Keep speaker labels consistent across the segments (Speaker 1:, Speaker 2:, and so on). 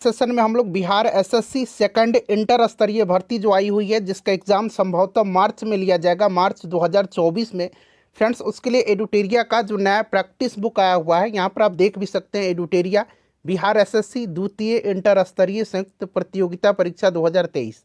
Speaker 1: Session में हम लोग बिहार एसएससी सेकंड इंटर स्तरीय भर्ती जो आई हुई है, जिसका एग्जाम संभवतः मार्च में लिया जाएगा, मार्च 2024 में। फ्रेंड्स, उसके लिए एडुटेरिया का जो नया प्रैक्टिस बुक आया हुआ है, यहाँ पर आप देख भी सकते हैं। एडुटेरिया बिहार एसएससी द्वितीय इंटर स्तरीय संयुक्त प्रतियोगिता परीक्षा 2023।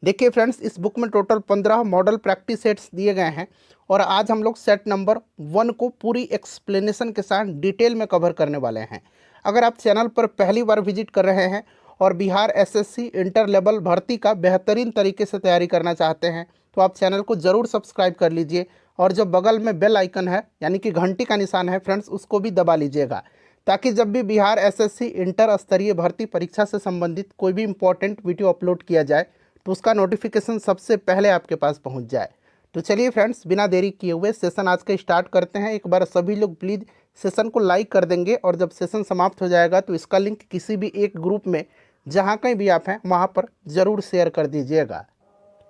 Speaker 1: देखिए फ्रेंड्स, इस बुक में टोटल 15 मॉडल प्रैक्टिस सेट्स दिए गए हैं और आज हम लोग सेट नंबर 1 को पूरी एक्सप्लेनेशन के साथ डिटेल में कवर करने वाले हैं। अगर आप चैनल पर पहली बार विजिट कर रहे हैं और बिहार एसएससी इंटर लेवल भर्ती का बेहतरीन तरीके से तैयारी करना चाहते हैं तो आप चैनल को ज़रूर सब्सक्राइब कर लीजिए और जो बगल में बेल आइकन है यानी कि घंटी का निशान है फ्रेंड्स, उसको भी दबा लीजिएगा, ताकि जब भी बिहार एसएससी इंटर स्तरीय भर्ती परीक्षा से संबंधित कोई भी इंपॉर्टेंट वीडियो अपलोड किया जाए तो उसका नोटिफिकेशन सबसे पहले आपके पास पहुंच जाए। तो चलिए फ्रेंड्स, बिना देरी किए हुए सेशन आज का स्टार्ट करते हैं। एक बार सभी लोग प्लीज़ सेशन को लाइक कर देंगे और जब सेशन समाप्त हो जाएगा तो इसका लिंक किसी भी एक ग्रुप में जहां कहीं भी आप हैं वहां पर ज़रूर शेयर कर दीजिएगा।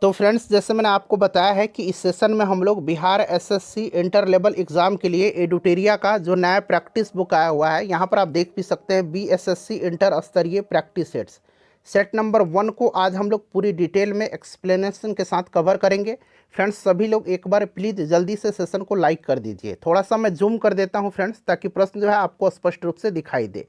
Speaker 1: तो फ्रेंड्स, जैसे मैंने आपको बताया है कि इस सेशन में हम लोग Bihar SSC inter level exam के लिए एडुटेरिया का जो नया प्रैक्टिस बुक आया हुआ है, यहाँ पर आप देख भी सकते हैं बीएसएससी इंटर स्तरीय प्रैक्टिस सेट्स। सेट नंबर 1 को आज हम लोग पूरी डिटेल में एक्सप्लेनेशन के साथ कवर करेंगे। फ्रेंड्स, सभी लोग एक बार प्लीज़ जल्दी से सेशन को लाइक कर दीजिए। थोड़ा सा मैं जूम कर देता हूं फ्रेंड्स, ताकि प्रश्न जो है आपको स्पष्ट रूप से दिखाई दे।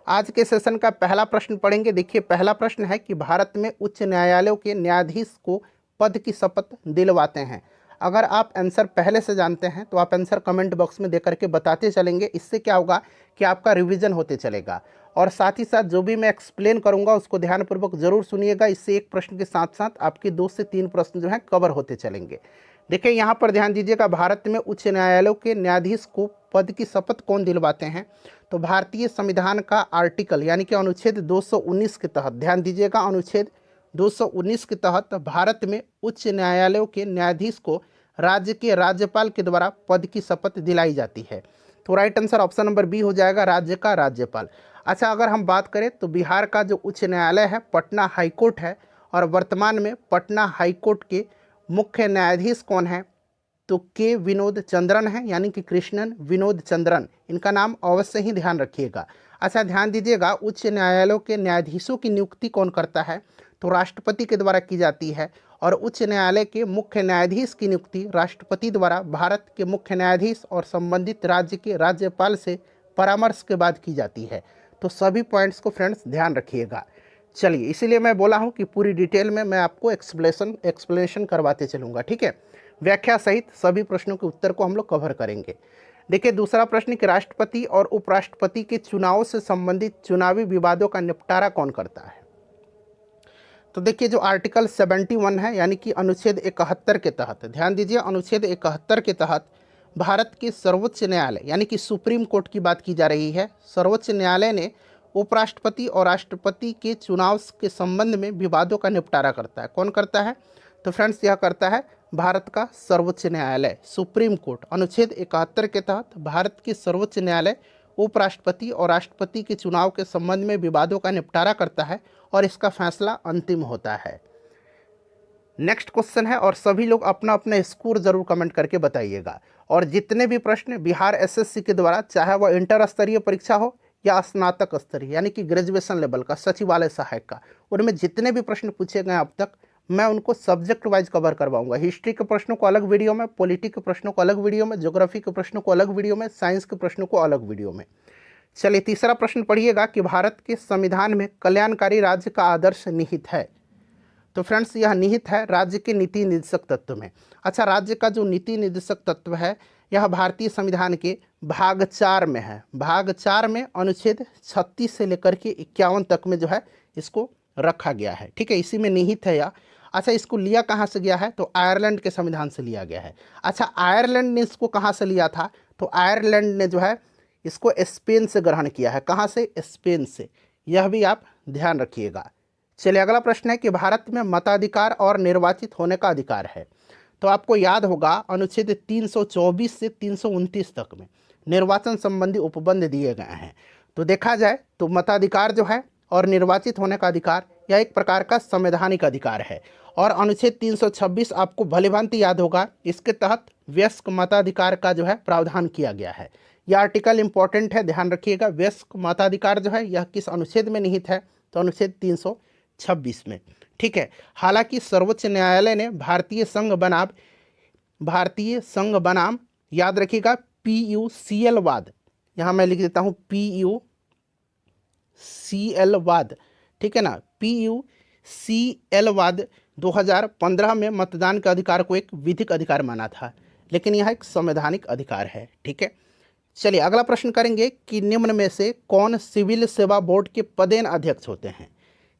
Speaker 1: आज के सेशन का पहला प्रश्न पढ़ेंगे। देखिए, पहला प्रश्न है कि भारत में उच्च न्यायालयों के न्यायाधीश को पद की शपथ दिलवाते हैं। अगर आप आंसर पहले से जानते हैं तो आप आंसर कमेंट बॉक्स में दे करके बताते चलेंगे। इससे क्या होगा कि आपका रिवीजन होते चलेगा और साथ ही साथ जो भी मैं एक्सप्लेन करूंगा उसको ध्यानपूर्वक जरूर सुनिएगा। इससे एक प्रश्न के साथ साथ आपके 2 से 3 प्रश्न जो हैं कवर होते चलेंगे। देखिए, यहाँ पर ध्यान दीजिएगा, भारत में उच्च न्यायालयों के न्यायाधीश को पद की शपथ कौन दिलवाते हैं? तो भारतीय संविधान का आर्टिकल यानी कि अनुच्छेद 219 के तहत, ध्यान दीजिएगा, अनुच्छेद 219 के तहत भारत में उच्च न्यायालयों के न्यायाधीश को राज्य के राज्यपाल के द्वारा पद की शपथ दिलाई जाती है। तो right answer option number B हो जाएगा, राज्य का राज्यपाल। अच्छा, अगर हम बात करें तो बिहार का जो उच्च न्यायालय है पटना हाईकोर्ट है और वर्तमान में पटना हाईकोर्ट के मुख्य न्यायाधीश कौन है? तो के विनोद चंद्रन है, यानी कि कृष्णन विनोद चंद्रन। इनका नाम अवश्य ही ध्यान रखिएगा। अच्छा, ध्यान दीजिएगा, उच्च न्यायालयों के न्यायाधीशों की नियुक्ति कौन करता है? तो राष्ट्रपति के द्वारा की जाती है और उच्च न्यायालय के मुख्य न्यायाधीश की नियुक्ति राष्ट्रपति द्वारा भारत के मुख्य न्यायाधीश और संबंधित राज्य के राज्यपाल से परामर्श के बाद की जाती है। तो सभी पॉइंट्स को फ्रेंड्स ध्यान रखिएगा। चलिए, इसीलिए मैं बोला हूं कि पूरी डिटेल में मैं आपको एक्सप्लेनेशन करवाते चलूँगा, ठीक है। व्याख्या सहित सभी प्रश्नों के उत्तर को हम लोग कवर करेंगे। देखिए, दूसरा प्रश्न कि राष्ट्रपति और उपराष्ट्रपति के चुनाव से संबंधित चुनावी विवादों का निपटारा कौन करता है? तो देखिए, जो आर्टिकल 71 है यानी कि अनुच्छेद 71 के तहत, ध्यान दीजिए, अनुच्छेद 71 के तहत भारत के सर्वोच्च न्यायालय यानी कि सुप्रीम कोर्ट की बात की जा रही है। सर्वोच्च न्यायालय ने उपराष्ट्रपति और राष्ट्रपति के चुनाव के संबंध में विवादों का निपटारा करता है। कौन करता है? तो फ्रेंड्स, यह करता है भारत का सर्वोच्च न्यायालय, सुप्रीम कोर्ट। अनुच्छेद 71 के तहत भारत के सर्वोच्च न्यायालय उपराष्ट्रपति और राष्ट्रपति के चुनाव के संबंध में विवादों का निपटारा करता है और इसका फैसला अंतिम होता है। नेक्स्ट क्वेश्चन है और सभी लोग अपना अपना स्कोर जरूर कमेंट करके बताइएगा। और जितने भी प्रश्न बिहार एसएससी के द्वारा, चाहे वह इंटर स्तरीय परीक्षा हो या स्नातक स्तरीय यानी कि ग्रेजुएशन लेवल का सचिवालय सहायक का, उनमें जितने भी प्रश्न पूछे गए अब तक, मैं उनको सब्जेक्ट वाइज कवर करवाऊंगा। हिस्ट्री के प्रश्नों को अलग वीडियो में, पॉलिटी के प्रश्नों को अलग वीडियो में, ज्योग्राफी के प्रश्नों को अलग वीडियो में, साइंस के प्रश्नों को अलग वीडियो में। चलिए, तीसरा प्रश्न पढ़िएगा कि भारत के संविधान में कल्याणकारी राज्य का आदर्श निहित है। तो फ्रेंड्स, यह निहित है राज्य के नीति निर्देशक तत्व में। अच्छा, राज्य का जो नीति निर्देशक तत्व है यह भारतीय संविधान के भाग 4 में है। भाग 4 में अनुच्छेद 36 से लेकर के 51 तक में जो है इसको रखा गया है, ठीक है। इसी में निहित है यह। अच्छा, इसको लिया कहाँ से गया है? तो आयरलैंड के संविधान से लिया गया है। अच्छा, आयरलैंड ने इसको कहाँ से लिया था? तो आयरलैंड ने जो है इसको स्पेन से ग्रहण किया है। कहाँ से? स्पेन से। यह भी आप ध्यान रखिएगा। चलिए, अगला प्रश्न है कि भारत में मताधिकार और निर्वाचित होने का अधिकार है। तो आपको याद होगा अनुच्छेद 324 से 329 तक में निर्वाचन संबंधी उपबंध दिए गए हैं। तो देखा जाए तो मताधिकार जो है और निर्वाचित होने का अधिकार यह एक प्रकार का संवैधानिक अधिकार है और अनुच्छेद 326 आपको भलीभांति याद होगा, इसके तहत वयस्क मताधिकार का जो है प्रावधान किया गया है। यह आर्टिकल इंपॉर्टेंट है, ध्यान रखिएगा। वयस्क मताधिकार जो है यह किस अनुच्छेद में निहित है? तो अनुच्छेद 326 में। ठीक है, हालांकि सर्वोच्च न्यायालय ने भारतीय संघ बनाम याद रखिएगा PUCL वाद, यहाँ मैं लिख देता हूँ PUCL वाद, ठीक है ना, PUCL वाद 2015 में मतदान के अधिकार को एक विधिक अधिकार माना था, लेकिन यह एक संवैधानिक अधिकार है। ठीक है, चलिए अगला प्रश्न करेंगे कि निम्न में से कौन सिविल सेवा बोर्ड के पदेन अध्यक्ष होते हैं।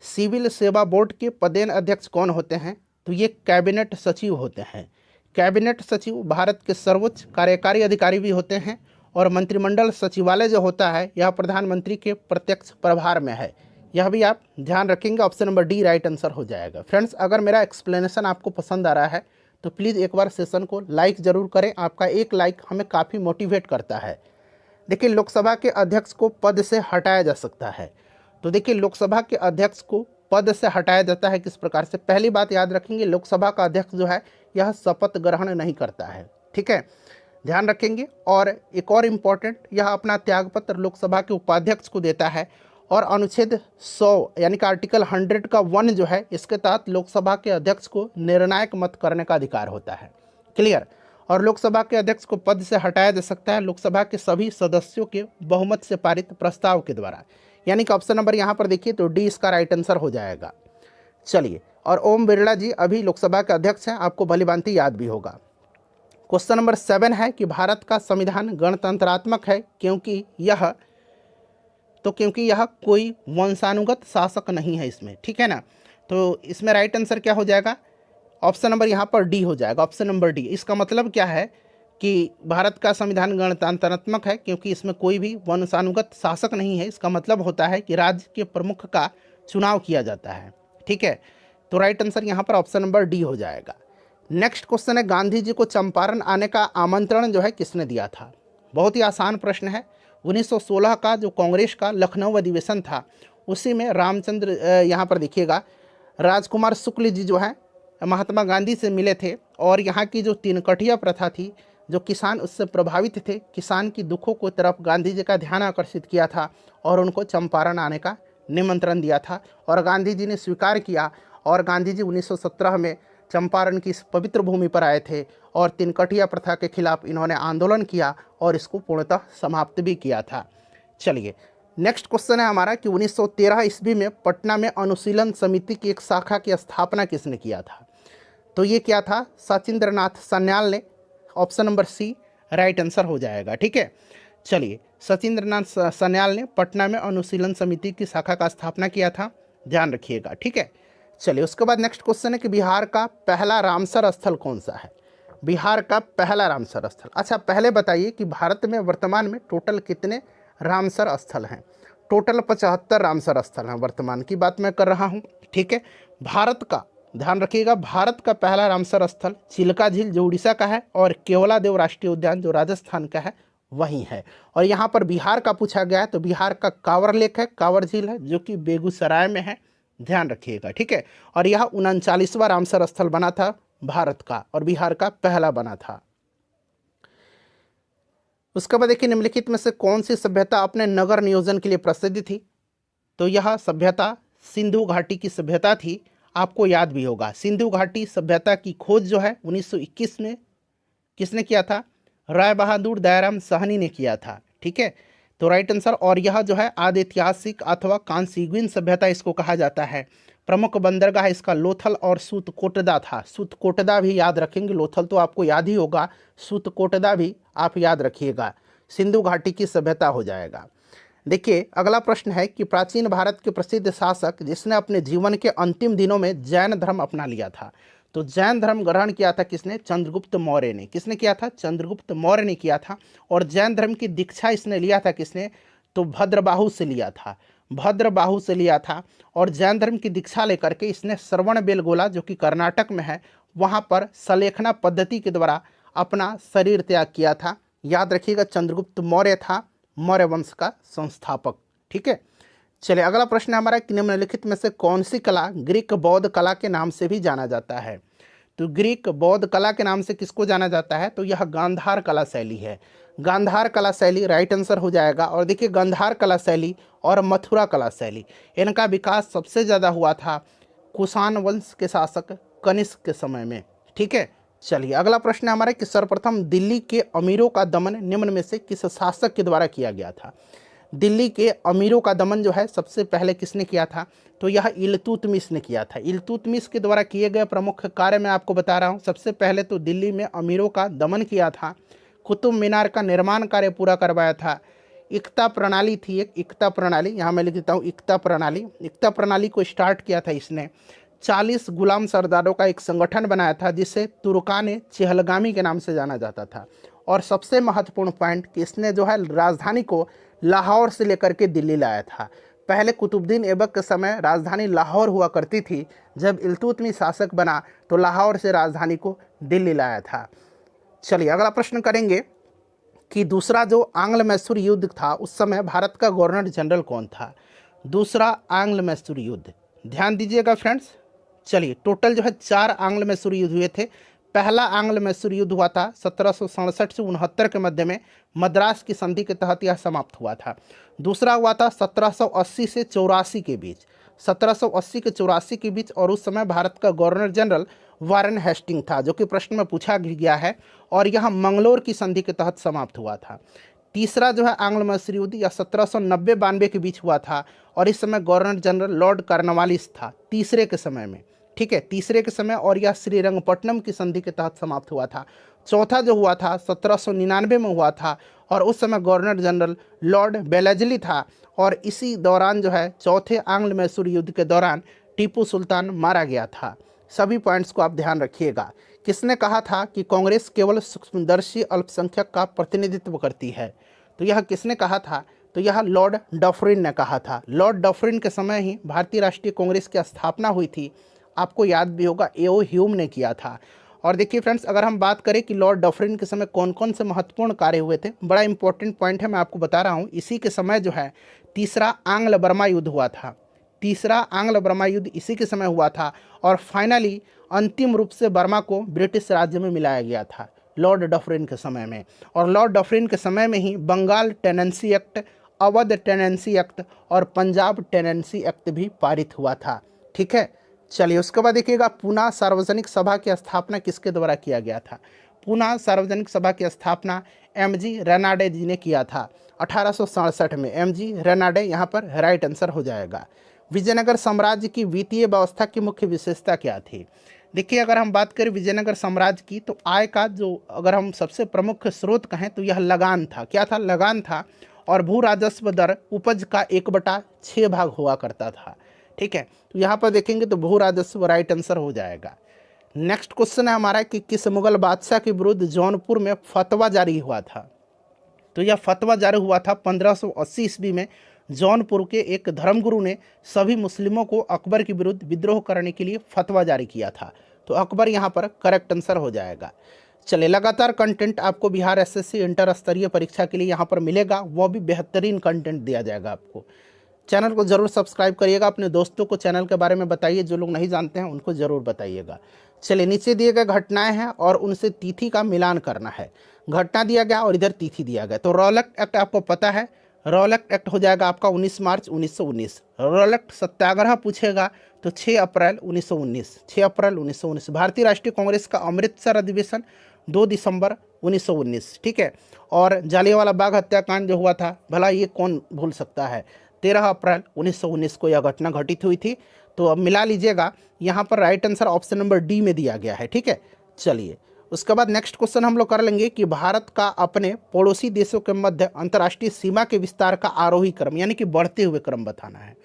Speaker 1: सिविल सेवा बोर्ड के पदेन अध्यक्ष कौन होते हैं, तो ये कैबिनेट सचिव होते हैं। कैबिनेट सचिव भारत के सर्वोच्च कार्यकारी अधिकारी भी होते हैं और मंत्रिमंडल सचिवालय जो होता है यह प्रधानमंत्री के प्रत्यक्ष प्रभार में है। यह भी आप ध्यान रखेंगे, option number D right answer हो जाएगा। फ्रेंड्स, अगर मेरा एक्सप्लेनेशन आपको पसंद आ रहा है तो प्लीज़ एक बार सेशन को लाइक ज़रूर करें, आपका एक लाइक हमें काफ़ी मोटिवेट करता है। देखिए, लोकसभा के अध्यक्ष को पद से हटाया जा सकता है, तो देखिए लोकसभा के अध्यक्ष को पद से हटाया जाता है किस प्रकार से। पहली बात याद रखेंगे, लोकसभा का अध्यक्ष जो है यह शपथ ग्रहण नहीं करता है। ठीक है, ध्यान रखेंगे। और एक और इम्पॉर्टेंट, यह अपना त्यागपत्र लोकसभा के उपाध्यक्ष को देता है और अनुच्छेद 100 यानी कि आर्टिकल 100 का 1 जो है इसके तहत लोकसभा के अध्यक्ष को निर्णायक मत करने का अधिकार होता है। क्लियर। और लोकसभा के अध्यक्ष को पद से हटाया जा सकता है लोकसभा के सभी सदस्यों के बहुमत से पारित प्रस्ताव के द्वारा, यानी कि ऑप्शन नंबर यहाँ पर देखिए तो डी इसका राइट आंसर हो जाएगा। चलिए, और ओम बिरला जी अभी लोकसभा के अध्यक्ष हैं, आपको भलीभांति याद भी होगा। क्वेश्चन नंबर 7 है कि भारत का संविधान गणतंत्रात्मक है क्योंकि यह कोई वंशानुगत शासक नहीं है इसमें। ठीक है ना, तो इसमें राइट आंसर क्या हो जाएगा, ऑप्शन नंबर यहाँ पर डी हो जाएगा, ऑप्शन नंबर डी। इसका मतलब क्या है कि भारत का संविधान गणतंत्रात्मक है क्योंकि इसमें कोई भी वंशानुगत शासक नहीं है। इसका मतलब होता है कि राज्य के प्रमुख का चुनाव किया जाता है। ठीक है, तो राइट आंसर यहाँ पर ऑप्शन नंबर डी हो जाएगा। नेक्स्ट क्वेश्चन है, गांधी जी को चंपारण आने का आमंत्रण जो है किसने दिया था। बहुत ही आसान प्रश्न है। 1916 का जो कांग्रेस का लखनऊ अधिवेशन था उसी में रामचंद्र यहाँ पर देखिएगा राजकुमार शुक्ल जी जो है महात्मा गांधी से मिले थे और यहाँ की जो तीन कठिया प्रथा थी, जो किसान उससे प्रभावित थे, किसान की दुखों को तरफ गांधी जी का ध्यान आकर्षित किया था और उनको चंपारण आने का निमंत्रण दिया था और गांधी जी ने स्वीकार किया और गांधी जी 1917 में चंपारण की इस पवित्र भूमि पर आए थे और तीन कठिया प्रथा के खिलाफ इन्होंने आंदोलन किया और इसको पूर्णतः समाप्त भी किया था। चलिए, नेक्स्ट क्वेश्चन है हमारा कि 1913 ईस्वी में पटना में अनुशीलन समिति की एक शाखा की स्थापना किसने किया था। तो ये क्या था, सचिंद्रनाथ सान्याल ने, option number C right answer हो जाएगा। ठीक है, चलिए, सचिंद्रनाथ सान्याल ने पटना में अनुशीलन समिति की शाखा का स्थापना किया था, ध्यान रखिएगा। ठीक है, चलिए उसके बाद नेक्स्ट क्वेश्चन है कि बिहार का पहला रामसर स्थल कौन सा है। बिहार का पहला रामसर स्थल, अच्छा पहले बताइए कि भारत में वर्तमान में टोटल कितने रामसर स्थल हैं। टोटल 75 रामसर स्थल हैं, वर्तमान की बात मैं कर रहा हूँ। ठीक है, भारत का ध्यान रखिएगा, भारत का पहला रामसर स्थल चिल्का झील जो उड़ीसा का है और केवलादेव राष्ट्रीय उद्यान जो राजस्थान का है वही है। और यहाँ पर बिहार का पूछा गया है तो बिहार का कांवर लेक है, कांवर झील है जो कि बेगूसराय में है, ध्यान रखिएगा। ठीक है, और यह 39वां रामसर स्थल बना था भारत का और बिहार का पहला बना था। उसके बाद देखिए, निम्नलिखित में से कौन सी सभ्यता अपने नगर नियोजन के लिए प्रसिद्ध थी। तो यह सभ्यता सिंधु घाटी की सभ्यता थी, आपको याद भी होगा। सिंधु घाटी सभ्यता की खोज जो है 1921 में किसने किया था, राय बहादुर दयाराम साहनी ने किया था। ठीक है, तो राइट आंसर। और यह जो है आदि ऐतिहासिक अथवा कांसीग्विन सभ्यता इसको कहा जाता है। प्रमुख बंदरगाह इसका लोथल और सूतकोटदा था। सूतकोटदा भी याद रखेंगे, लोथल तो आपको याद ही होगा, सूतकोटदा भी आप याद रखिएगा। सिंधु घाटी की सभ्यता हो जाएगा। देखिए अगला प्रश्न है कि प्राचीन भारत के प्रसिद्ध शासक जिसने अपने जीवन के अंतिम दिनों में जैन धर्म अपना लिया था। तो जैन धर्म ग्रहण किया था किसने, चंद्रगुप्त मौर्य ने। किसने किया था, चंद्रगुप्त मौर्य ने किया था। और जैन धर्म की दीक्षा इसने लिया था किसने, तो भद्रबाहु से लिया था, भद्रबाहु से लिया था। और जैन धर्म की दीक्षा लेकर के इसने श्रवणबेलगोला जो कि कर्नाटक में है वहाँ पर सलेखना पद्धति के द्वारा अपना शरीर त्याग किया था। याद रखिएगा, चंद्रगुप्त मौर्य था मौर्य वंश का संस्थापक। ठीक है, चलिए अगला प्रश्न है हमारा कि निम्नलिखित में से कौन सी कला ग्रीक बौद्ध कला के नाम से भी जाना जाता है। तो ग्रीक बौद्ध कला के नाम से किसको जाना जाता है, तो यह गांधार कला शैली है। गांधार कला शैली राइट आंसर हो जाएगा। और देखिए गांधार कला शैली और मथुरा कला शैली, इनका विकास सबसे ज़्यादा हुआ था कुषाण वंश के शासक कनिष्क के समय में। ठीक है, चलिए अगला प्रश्न है हमारा कि सर्वप्रथम दिल्ली के अमीरों का दमन निम्न में से किस शासक के द्वारा किया गया था। दिल्ली के अमीरों का दमन जो है सबसे पहले किसने किया था, तो यह इल्तुतमिश ने किया था। इल्तुतमिश के द्वारा किए गए प्रमुख कार्य मैं आपको बता रहा हूँ। सबसे पहले तो दिल्ली में अमीरों का दमन किया था, कुतुब मीनार का निर्माण कार्य पूरा करवाया था, इक्ता प्रणाली थी एक, इक्ता प्रणाली, यहाँ मैं लिख देता हूँ इक्ता प्रणाली, इक्ता प्रणाली को स्टार्ट किया था इसने। 40 गुलाम सरदारों का एक संगठन बनाया था जिसे तुर्कान चहलगामी के नाम से जाना जाता था। और सबसे महत्वपूर्ण पॉइंट कि इसने जो है राजधानी को लाहौर से लेकर के दिल्ली लाया था। पहले कुतुबुद्दीन ऐबक के समय राजधानी लाहौर हुआ करती थी, जब इल्तुतमिश शासक बना तो लाहौर से राजधानी को दिल्ली लाया था। चलिए अगला प्रश्न करेंगे कि दूसरा जो आंग्ल मैसूर युद्ध था उस समय भारत का गवर्नर जनरल कौन था। दूसरा आंग्ल मैसूर युद्ध, ध्यान दीजिएगा फ्रेंड्स। चलिए टोटल जो है 4 आंग्ल मैसूर युद्ध हुए थे। पहला आंग्ल मैसूर युद्ध हुआ था 1767 से 69 के मध्य में, मद्रास की संधि के तहत यह समाप्त हुआ था। दूसरा हुआ था 1780 से 84 के बीच, 1780 के 84 के बीच, और उस समय भारत का गवर्नर जनरल वारेन हेस्टिंग था, जो कि प्रश्न में पूछा गया है, और यह मंगलोर की संधि के तहत समाप्त हुआ था। तीसरा जो है आंग्ल मैसूर युद्ध यह 1790-92 के बीच हुआ था, और इस समय गवर्नर जनरल लॉर्ड कॉर्नवालिस था तीसरे के समय में। ठीक है, तीसरे के समय, और यह श्रीरंगपट्टनम की संधि के तहत समाप्त हुआ था। चौथा जो हुआ था 1799 में हुआ था, और उस समय गवर्नर जनरल लॉर्ड बेलेजली था। और इसी दौरान जो है चौथे आंग्ल मैसूर युद्ध के दौरान टीपू सुल्तान मारा गया था। सभी पॉइंट्स को आप ध्यान रखिएगा। किसने कहा था कि कांग्रेस केवल सूक्ष्मदर्शी अल्पसंख्यक का प्रतिनिधित्व करती है, तो यह किसने कहा था, तो यह लॉर्ड डफरिन ने कहा था। लॉर्ड डफरिन के समय ही भारतीय राष्ट्रीय कांग्रेस की स्थापना हुई थी। आपको याद भी होगा ए.ओ. ह्यूम ने किया था। और देखिए फ्रेंड्स, अगर हम बात करें कि लॉर्ड डफरिन के समय कौन कौन से महत्वपूर्ण कार्य हुए थे, बड़ा इंपॉर्टेंट पॉइंट है, मैं आपको बता रहा हूँ। इसी के समय जो है तीसरा आंग्ल बर्मा युद्ध हुआ था। तीसरा आंग्ल बर्मा युद्ध इसी के समय हुआ था, और फाइनली अंतिम रूप से बर्मा को ब्रिटिश राज्य में मिलाया गया था लॉर्ड डफरिन के समय में। और लॉर्ड डफरिन के समय में ही Bengal tenancy act, Awadh tenancy act और पंजाब टेनेंसी एक्ट भी पारित हुआ था। ठीक है, चलिए उसके बाद देखिएगा पूना सार्वजनिक सभा की स्थापना किसके द्वारा किया गया था। पूना सार्वजनिक सभा की स्थापना एम.जी. रेनाडे जी ने किया था 1867 में। एम.जी. रेनाडे यहाँ पर राइट आंसर हो जाएगा। विजयनगर साम्राज्य की वित्तीय व्यवस्था की मुख्य विशेषता क्या थी। देखिए अगर हम बात करें विजयनगर साम्राज्य की, तो आय का जो अगर हम सबसे प्रमुख स्रोत कहें तो यह लगान था। क्या था, लगान था। और भू राजस्व दर उपज का 1/6 भाग हुआ करता था। ठीक है, तो यहाँ पर देखेंगे तो भू राजस्व राइट आंसर हो जाएगा। नेक्स्ट क्वेश्चन है हमारा कि किस मुगल बादशाह के विरुद्ध जौनपुर में फतवा जारी हुआ था। तो यह फतवा जारी हुआ था 1580 ईस्वी में। जौनपुर के एक धर्मगुरु ने सभी मुस्लिमों को अकबर के विरुद्ध विद्रोह करने के लिए फतवा जारी किया था। तो अकबर यहाँ पर करेक्ट आंसर हो जाएगा। चलिए लगातार कंटेंट आपको बिहार एसएससी इंटर स्तरीय परीक्षा के लिए यहाँ पर मिलेगा, वो भी बेहतरीन कंटेंट दिया जाएगा आपको। चैनल को जरूर सब्सक्राइब करिएगा, अपने दोस्तों को चैनल के बारे में बताइए, जो लोग नहीं जानते हैं उनको जरूर बताइएगा। चलिए नीचे दिए गए घटनाएं हैं और उनसे तिथि का मिलान करना है। घटना दिया गया और इधर तिथि दिया गया। तो रॉलेट एक्ट आपको पता है, रॉलेट एक्ट हो जाएगा आपका 19 मार्च 1919। रॉलेट सत्याग्रह पूछेगा तो 6 अप्रैल 1919, 6 अप्रैल 1919। भारतीय राष्ट्रीय कांग्रेस का अमृतसर अधिवेशन 2 दिसंबर 1919। ठीक है, और जालियांवाला बाग हत्याकांड जो हुआ था, भला ये कौन भूल सकता है, 13 अप्रैल 1919 को यह घटना घटित हुई थी। तो अब मिला लीजिएगा, यहाँ पर right answer option number D में दिया गया है। ठीक है, चलिए उसके बाद नेक्स्ट क्वेश्चन हम लोग कर लेंगे कि भारत का अपने पड़ोसी देशों के मध्य अंतर्राष्ट्रीय सीमा के विस्तार का आरोही क्रम, यानी कि बढ़ते हुए क्रम बताना है।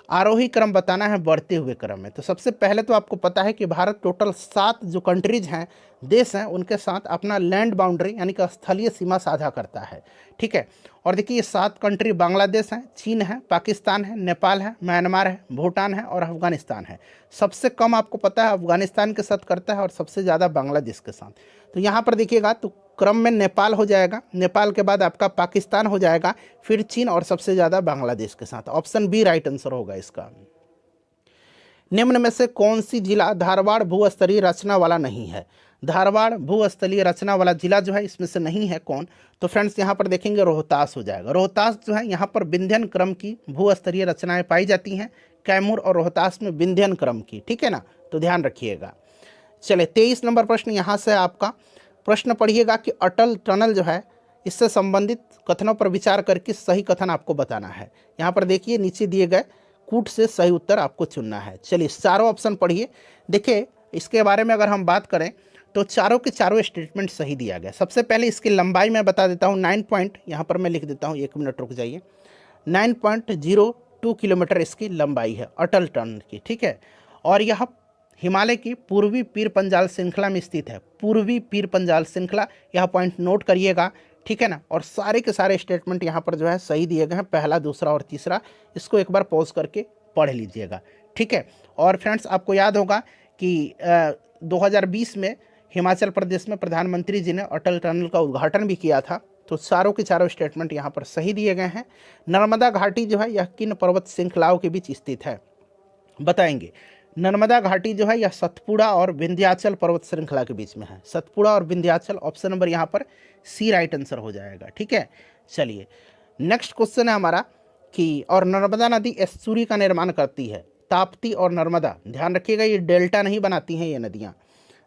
Speaker 1: आरोही क्रम बताना है बढ़ते हुए क्रम में। तो सबसे पहले तो आपको पता है कि भारत टोटल 7 जो कंट्रीज हैं, देश हैं, उनके साथ अपना लैंड बाउंड्री यानी कि स्थलीय सीमा साझा करता है। ठीक है, और देखिए ये 7 कंट्री बांग्लादेश हैं, चीन है, पाकिस्तान है, नेपाल है, म्यांमार है, भूटान है और अफगानिस्तान है। सबसे कम आपको पता है अफगानिस्तान के साथ करता है और सबसे ज़्यादा बांग्लादेश के साथ। तो यहाँ पर देखिएगा तो क्रम में नेपाल हो जाएगा, नेपाल के बाद आपका पाकिस्तान हो जाएगा, फिर चीन और सबसे ज़्यादा बांग्लादेश के साथ। ऑप्शन बी राइट आंसर होगा इसका। निम्न में से कौन सी जिला धारवाड़ भूस्तरीय रचना वाला नहीं है। धारवाड़ भूस्थलीय रचना वाला जिला जो है इसमें से नहीं है कौन? तो फ्रेंड्स यहाँ पर देखेंगे रोहतास हो जाएगा। रोहतास जो है यहाँ पर विंध्यन क्रम की भूस्तरीय रचनाएं पाई जाती हैं, कैमूर और रोहतास में विंध्यन क्रम की, ठीक है ना, तो ध्यान रखिएगा। चले 23 नंबर प्रश्न यहाँ से आपका प्रश्न पढ़िएगा कि अटल टनल जो है इससे संबंधित कथनों पर विचार करके सही कथन आपको बताना है। यहाँ पर देखिए नीचे दिए गए कूट से सही उत्तर आपको चुनना है। चलिए चारों ऑप्शन पढ़िए। देखिए इसके बारे में अगर हम बात करें तो चारों के चारों स्टेटमेंट सही दिया गया। सबसे पहले इसकी लंबाई मैं बता देता हूँ, 9 पॉइंट यहाँ पर मैं लिख देता हूँ, 1 मिनट रुक जाइए। 9.02 किलोमीटर इसकी लंबाई है अटल टनल की, ठीक है। और यह हिमालय की पूर्वी पीर पंजाल श्रृंखला में स्थित है। पूर्वी पीर पंजाल श्रृंखला, यह पॉइंट नोट करिएगा, ठीक है ना। और सारे के सारे स्टेटमेंट यहाँ पर जो है सही दिए गए हैं, पहला, दूसरा और तीसरा। इसको एक बार पॉज करके पढ़ लीजिएगा, ठीक है। और फ्रेंड्स आपको याद होगा कि 2020 में हिमाचल प्रदेश में प्रधानमंत्री जी ने अटल टनल का उद्घाटन भी किया था। तो चारों के चारों स्टेटमेंट यहाँ पर सही दिए गए हैं। नर्मदा घाटी जो है यह किन पर्वत श्रृंखलाओं के बीच स्थित है बताएंगे। नर्मदा घाटी जो है यह सतपुड़ा और विंध्याचल पर्वत श्रृंखला के बीच में है। सतपुड़ा और विंध्याचल, ऑप्शन नंबर यहाँ पर सी राइट आंसर हो जाएगा, ठीक है। चलिए नेक्स्ट क्वेश्चन है हमारा कि और नर्मदा नदी एस्चुरी का निर्माण करती है। ताप्ती और नर्मदा, ध्यान रखिएगा ये डेल्टा नहीं बनाती हैं ये नदियाँ।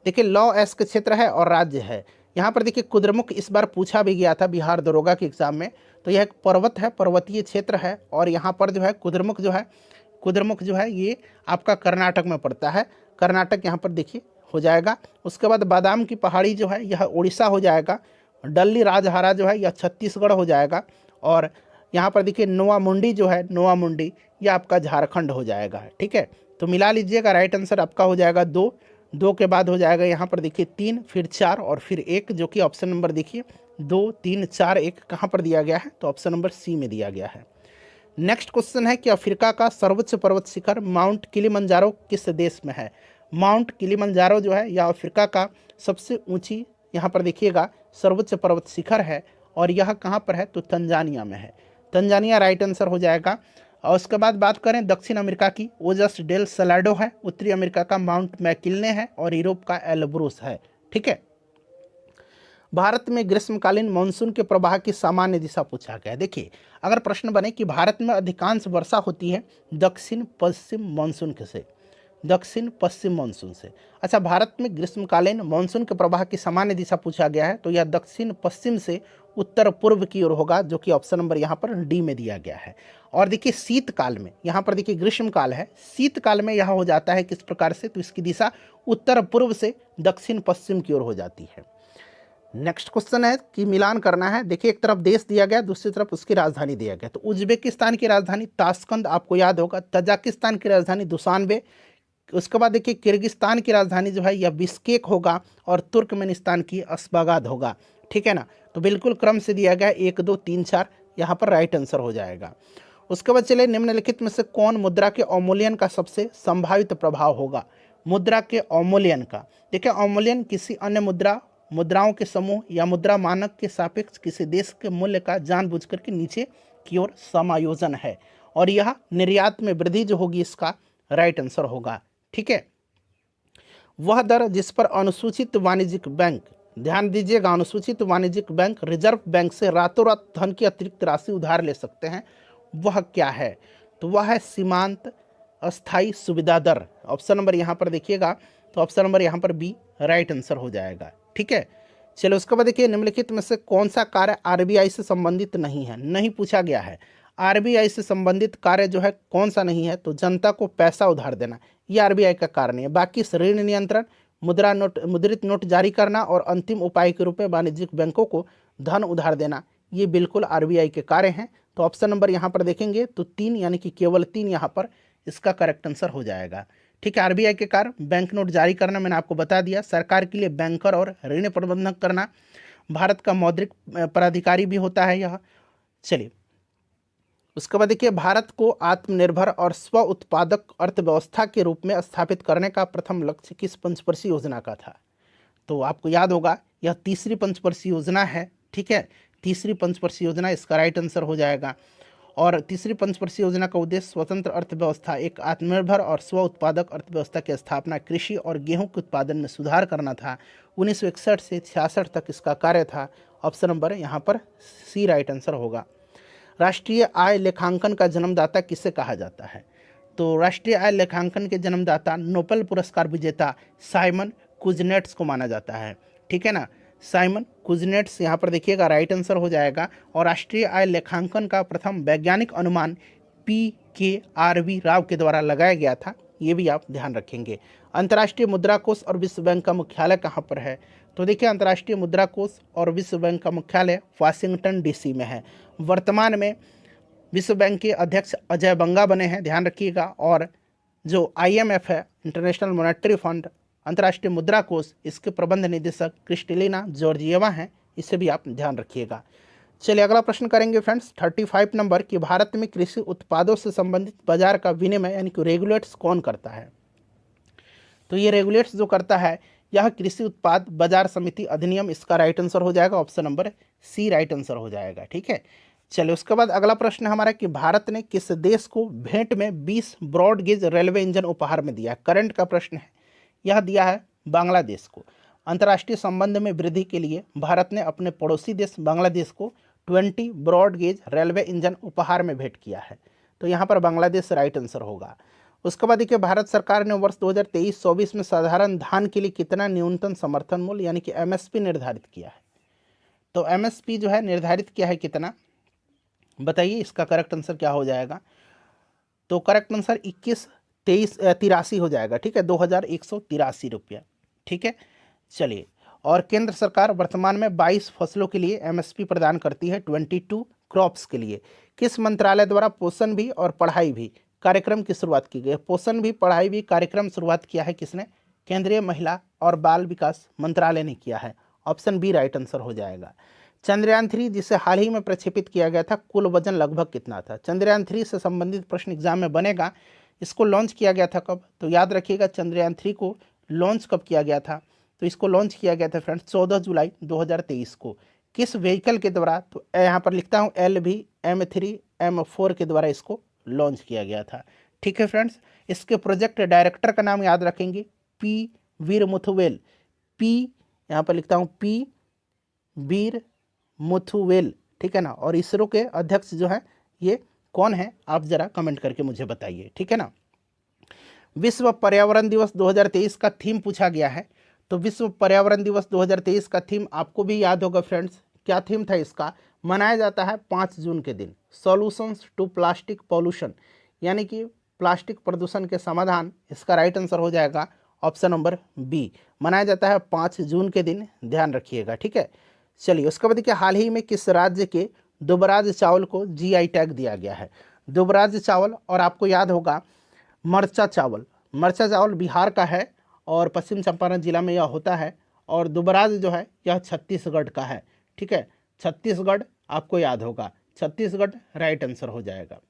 Speaker 1: देखिए लॉ एस के क्षेत्र है और राज्य है। यहाँ पर देखिए कुद्रेमुख इस बार पूछा भी गया था बिहार दरोगा के एग्जाम में। तो यह एक पर्वत है, पर्वतीय क्षेत्र है। और यहाँ पर जो है कुद्रेमुख जो है ये आपका कर्नाटक में पड़ता है। कर्नाटक यहाँ पर देखिए हो जाएगा। उसके बाद बादाम की पहाड़ी जो है यह उड़ीसा हो जाएगा। डल्ली राजहारा जो है यह छत्तीसगढ़ हो जाएगा। और यहाँ पर देखिए नोआ मुंडी जो है, नोआ मुंडी यह आपका झारखंड हो जाएगा, ठीक है। तो मिला लीजिएगा, राइट आंसर आपका हो जाएगा 2। 2 के बाद हो जाएगा यहाँ पर देखिए 3, फिर 4 और फिर 1, जो कि ऑप्शन नंबर देखिए 2, 3, 4, 1 कहाँ पर दिया गया है? तो ऑप्शन नंबर सी में दिया गया है। नेक्स्ट क्वेश्चन है कि अफ्रीका का सर्वोच्च पर्वत शिखर माउंट किलिमंजारो किस देश में है? माउंट किलिमंजारो जो है यह अफ्रीका का सबसे ऊंची यहाँ पर देखिएगा सर्वोच्च पर्वत शिखर है। और यह कहाँ पर है? तो तंजानिया में है। तंजानिया राइट आंसर हो जाएगा। और उसके बाद बात करें दक्षिण अमेरिका की, ओजस डेल सलाडो है। उत्तरी अमेरिका का माउंट मैकिलने है। और यूरोप का एल्ब्रूस है, ठीक है। भारत में ग्रीष्मकालीन मानसून के प्रवाह की सामान्य दिशा पूछा गया है। देखिए अगर प्रश्न बने कि भारत में अधिकांश वर्षा होती है दक्षिण पश्चिम मानसून से, दक्षिण पश्चिम मानसून से। अच्छा, भारत में ग्रीष्मकालीन मानसून के प्रवाह की सामान्य दिशा पूछा गया है तो यह दक्षिण पश्चिम से उत्तर पूर्व की ओर होगा, जो कि ऑप्शन नंबर यहाँ पर डी में दिया गया है। और देखिए शीतकाल में, यहाँ पर देखिए ग्रीष्मकाल है, शीतकाल में यह हो जाता है किस प्रकार से? तो इसकी दिशा उत्तर पूर्व से दक्षिण पश्चिम की ओर हो जाती है। नेक्स्ट क्वेश्चन है कि मिलान करना है। देखिए एक तरफ देश दिया गया, दूसरी तरफ उसकी राजधानी दिया गया। तो उज्बेकिस्तान की राजधानी ताशकंद आपको याद होगा, तजाकिस्तान की राजधानी दुशानबे, उसके बाद देखिए किर्गिस्तान की राजधानी जो है यह बिश्केक होगा और तुर्कमेनिस्तान की अशबागाद होगा, ठीक है ना। तो बिल्कुल क्रम से दिया गया 1, 2, 3, 4 यहाँ पर राइट आंसर हो जाएगा। उसके बाद चलिए निम्नलिखित में से कौन मुद्रा के अवमूल्यन का सबसे संभावित प्रभाव होगा? मुद्रा के अवमूल्यन का, देखिए अवमूल्यन किसी अन्य मुद्राओं के समूह या मुद्रा मानक के सापेक्ष किसी देश के मूल्य का जानबूझकर के नीचे की ओर समायोजन है। और यह निर्यात में वृद्धि जो होगी इसका राइट आंसर होगा, ठीक है। वह दर जिस पर अनुसूचित वाणिज्यिक बैंक, ध्यान दीजिएगा, अनुसूचित वाणिज्यिक बैंक रिजर्व बैंक से रातों रात धन की अतिरिक्त राशि उधार ले सकते हैं, वह क्या है? तो वह है सीमांत अस्थायी सुविधा दर। ऑप्शन नंबर यहाँ पर देखिएगा, तो ऑप्शन नंबर यहाँ पर बी राइट आंसर हो जाएगा, ठीक है। चलो उसके बाद देखिए निम्नलिखित में से कौन सा कार्य आरबीआई से संबंधित नहीं है? नहीं पूछा गया है। आरबीआई से संबंधित कार्य जो है कौन सा नहीं है? तो जनता को पैसा उधार देना, ये आरबीआई का कार्य नहीं है। बाकी ऋण नियंत्रण, मुद्रित नोट जारी करना और अंतिम उपाय के रूप में वाणिज्यिक बैंकों को धन उधार देना, ये बिल्कुल आरबीआई के कार्य हैं। तो ऑप्शन नंबर यहाँ पर देखेंगे तो 3, यानी कि केवल 3 यहाँ पर इसका करेक्ट आंसर हो जाएगा, ठीक है। आरबीआई के कार्य बैंक नोट जारी करना, मैंने आपको बता दिया। सरकार के लिए बैंकर और ऋण प्रबंधक करना, भारत का मौद्रिक प्राधिकारी भी होता है यह। चलिए उसके बाद देखिए भारत को आत्मनिर्भर और स्व उत्पादक अर्थव्यवस्था के रूप में स्थापित करने का प्रथम लक्ष्य किस पंचवर्षीय योजना का था? तो आपको याद होगा यह तीसरी पंचवर्षीय योजना है, ठीक है। तीसरी पंचवर्षीय योजना इसका राइट आंसर हो जाएगा। और तीसरी पंचवर्षीय योजना का उद्देश्य स्वतंत्र अर्थव्यवस्था, एक आत्मनिर्भर और स्व उत्पादक अर्थव्यवस्था की स्थापना, कृषि और गेहूं के उत्पादन में सुधार करना था। 1961 से 66 तक इसका कार्य था। ऑप्शन नंबर यहाँ पर सी राइट आंसर होगा। राष्ट्रीय आय लेखांकन का जन्मदाता किसे कहा जाता है? तो राष्ट्रीय आय लेखांकन के जन्मदाता नोबेल पुरस्कार विजेता साइमन कुजनेट्स को माना जाता है। ठीक है ना, साइमन कुजनेट्स यहाँ पर देखिएगा राइट आंसर हो जाएगा। और राष्ट्रीय आय लेखांकन का प्रथम वैज्ञानिक अनुमान PKRV राव के द्वारा लगाया गया था, ये भी आप ध्यान रखेंगे। अंतर्राष्ट्रीय मुद्रा कोष और विश्व बैंक का मुख्यालय कहाँ पर है? तो देखिए अंतर्राष्ट्रीय मुद्रा कोष और विश्व बैंक का मुख्यालय वाशिंगटन DC में है। वर्तमान में विश्व बैंक के अध्यक्ष अजय बंगा बने हैं, ध्यान रखिएगा। और जो IMF है, इंटरनेशनल मॉनेटरी फंड, अंतर्राष्ट्रीय मुद्रा कोष, इसके प्रबंध निदेशक क्रिस्टलिना जॉर्जिएवा हैं, इसे भी आप ध्यान रखिएगा। चलिए अगला प्रश्न करेंगे फ्रेंड्स 35 नंबर कि भारत में कृषि उत्पादों से संबंधित बाजार का विनिमय यानी कि रेगुलेट्स कौन करता है? तो ये रेगुलेट्स जो करता है यह कृषि उत्पाद बाजार समिति अधिनियम, इसका राइट आंसर हो जाएगा। Option number C right answer हो जाएगा। ठीक है, चलिए उसके बाद अगला प्रश्न हमारा कि भारत ने किस देश को भेंट में 20 ब्रॉड गेज रेलवे इंजन उपहार में दिया? करंट का प्रश्न है, यह दिया है बांग्लादेश को। अंतर्राष्ट्रीय संबंध में वृद्धि के लिए भारत ने अपने पड़ोसी देश बांग्लादेश को 20 ब्रॉड गेज रेलवे इंजन उपहार में भेंट किया है। तो यहाँ पर बांग्लादेश राइट आंसर होगा। उसके बाद देखिए भारत सरकार ने वर्ष 2023-24 में साधारण धान के लिए कितना न्यूनतम समर्थन मूल्य यानी कि MSP निर्धारित किया है? तो MSP जो है निर्धारित किया है कितना, बताइए इसका करेक्ट आंसर क्या हो जाएगा? तो करेक्ट आंसर 83 हो जाएगा। ठीक है, 2183 रुपया। ठीक है, चलिए। और केंद्र सरकार वर्तमान में 22 फसलों के लिए MSP प्रदान करती है, 22 क्रॉप्स के लिए। किस मंत्रालय द्वारा पोषण भी और पढ़ाई भी कार्यक्रम की शुरुआत की गई है? पोषण भी पढ़ाई भी कार्यक्रम शुरुआत किया है किसने? केंद्रीय महिला और बाल विकास मंत्रालय ने किया है। ऑप्शन बी राइट आंसर हो जाएगा। चंद्रयान 3 जिसे हाल ही में प्रक्षेपित किया गया था, कुल वजन लगभग कितना था? चंद्रयान 3 से संबंधित प्रश्न एग्जाम में बनेगा। इसको लॉन्च किया गया था कब? तो याद रखिएगा चंद्रयान 3 को लॉन्च कब किया गया था? तो इसको लॉन्च किया गया था फ्रेंड्स 14 जुलाई 2023 को। किस व्हीकल के द्वारा? तो यहाँ पर लिखता हूँ LV-M3-M4 के द्वारा इसको लॉन्च किया गया था। ठीक है फ्रेंड्स, इसके प्रोजेक्ट डायरेक्टर का नाम याद रखेंगे P वीर मुथुवेल। P यहाँ पर लिखता हूँ P वीर मुथुवेल। ठीक है ना। और इसरो के अध्यक्ष जो है ये कौन है, आप जरा कमेंट करके मुझे बताइए। ठीक है ना। विश्व पर्यावरण दिवस 2023 का थीम पूछा गया है। तो विश्व पर्यावरण दिवस 2023 का थीम आपको भी याद होगा फ्रेंड्स, क्या थीम था इसका? मनाया जाता है 5 जून के दिन सॉल्यूशंस टू प्लास्टिक पॉल्यूशन, यानी कि प्लास्टिक प्रदूषण के समाधान। इसका राइट आंसर हो जाएगा ऑप्शन नंबर बी। मनाया जाता है 5 जून के दिन, ध्यान रखिएगा। ठीक है, चलिए उसके बाद देखिए हाल ही में किस राज्य के दुबराज चावल को GI टैग दिया गया है? दुबराज चावल, और आपको याद होगा मरचा चावल। मरचा चावल बिहार का है और पश्चिम चंपारण जिला में यह होता है। और दुबराज जो है यह छत्तीसगढ़ का है। ठीक है, छत्तीसगढ़ आपको याद होगा, छत्तीसगढ़ राइट आंसर हो जाएगा।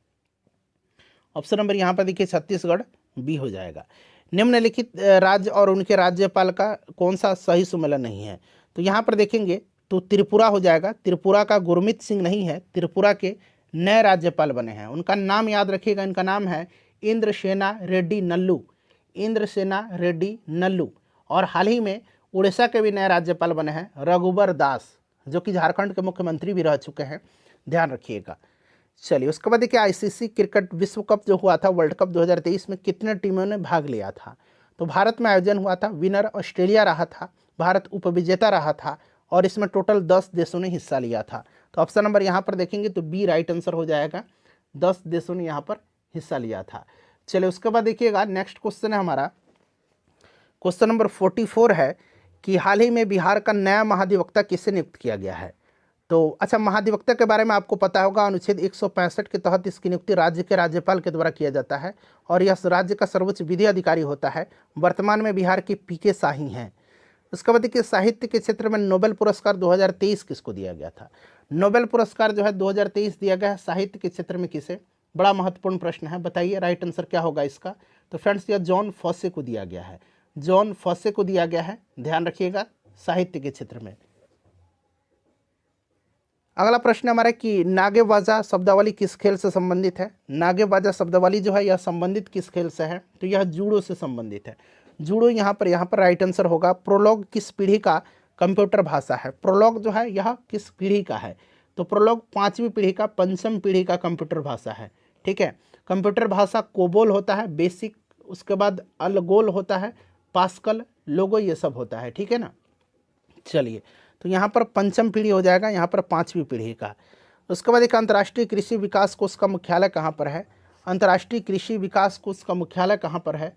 Speaker 1: ऑप्शन नंबर यहाँ पर देखिए छत्तीसगढ़ बी हो जाएगा। निम्नलिखित राज्य और उनके राज्यपाल का कौन सा सही सुमेलन नहीं है? तो यहाँ पर देखेंगे तो त्रिपुरा हो जाएगा। त्रिपुरा का गुरमीत सिंह नहीं है, त्रिपुरा के नए राज्यपाल बने हैं। उनका नाम याद रखिएगा, इनका नाम है इंद्रसेना रेड्डी नल्लू। इंद्रसेना रेड्डी नल्लू। और हाल ही में उड़ीसा के भी नए राज्यपाल बने हैं रघुबर दास, जो कि झारखंड के मुख्यमंत्री भी रह चुके हैं, ध्यान रखिएगा। चलिए उसके बाद देखिए ICC क्रिकेट विश्व कप जो हुआ था वर्ल्ड कप 2023 में कितने टीमों ने भाग लिया था? तो भारत में आयोजन हुआ था, विनर ऑस्ट्रेलिया रहा था, भारत उपविजेता रहा था और इसमें टोटल 10 देशों ने हिस्सा लिया था। तो ऑप्शन नंबर यहाँ पर देखेंगे तो बी राइट आंसर हो जाएगा, 10 देशों ने यहाँ पर हिस्सा लिया था। चलिए उसके बाद देखिएगा नेक्स्ट क्वेश्चन है हमारा, क्वेश्चन नंबर 44 है कि हाल ही में बिहार का नया महाधिवक्ता किसे नियुक्त किया गया है? तो अच्छा, महाधिवक्ता के बारे में आपको पता होगा, अनुच्छेद 165 के तहत इसकी नियुक्ति राज्य के राज्यपाल के द्वारा किया जाता है और यह राज्य का सर्वोच्च विधि अधिकारी होता है। वर्तमान में बिहार के PK शाही हैं। उसके बाद देखिए साहित्य के क्षेत्र में नोबेल पुरस्कार 2023 किसको दिया गया था? नोबेल पुरस्कार जो है 2023 दिया गया है साहित्य के क्षेत्र में किसे? बड़ा महत्वपूर्ण प्रश्न है, बताइए राइट आंसर क्या होगा इसका? तो फ्रेंड्स यह जॉन फॉसे को दिया गया है, जॉन फॉसे को दिया गया है, ध्यान रखिएगा, साहित्य के क्षेत्र में। अगला प्रश्न हमारा कि नागेबाजा शब्दावली किस खेल से संबंधित है। नागेबाजा शब्दावली जो है यह संबंधित किस खेल से है, तो यह जूडो से संबंधित है। जूडो यहाँ पर राइट आंसर होगा। प्रोलॉग किस पीढ़ी का कंप्यूटर भाषा है। प्रोलॉग जो है यह किस पीढ़ी का है, तो प्रोलॉग 5वीं पीढ़ी का, 5वीं पीढ़ी का कंप्यूटर भाषा है। ठीक है, कंप्यूटर भाषा कोबोल होता है, बेसिक, उसके बाद अलगोल होता है, पास्कल, लोगो, ये सब होता है। ठीक है ना। चलिए, तो यहाँ पर 5वीं पीढ़ी हो जाएगा, यहाँ पर 5वीं पीढ़ी का। उसके बाद एक अंतर्राष्ट्रीय कृषि विकास कोष का मुख्यालय कहाँ पर है। अंतर्राष्ट्रीय कृषि विकास कोष का मुख्यालय कहाँ पर है,